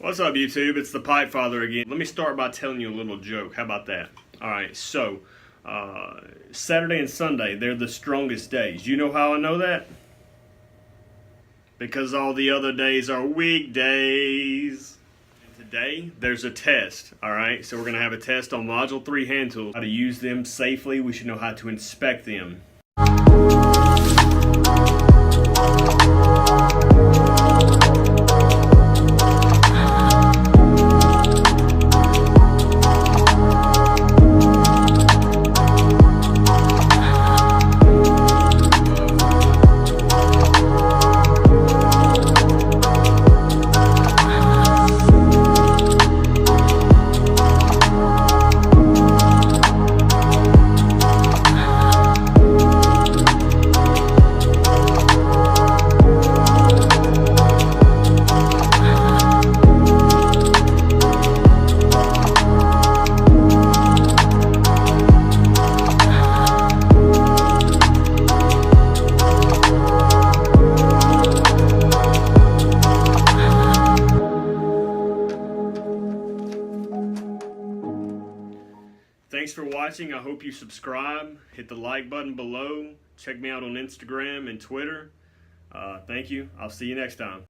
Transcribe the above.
What's up, YouTube? It's the Pipe Father again. Let me start by telling you a little joke. How about that? Alright, so Saturday and Sunday, they're the strongest days. You know how I know that? Because all the other days are weekdays. And today, there's a test. Alright, so we're going to have a test on Module 3 hand tools. How to use them safely. We should know how to inspect them. Thanks for watching. I hope you subscribe. Hit the like button below. Check me out on Instagram and Twitter. Thank you. I'll see you next time.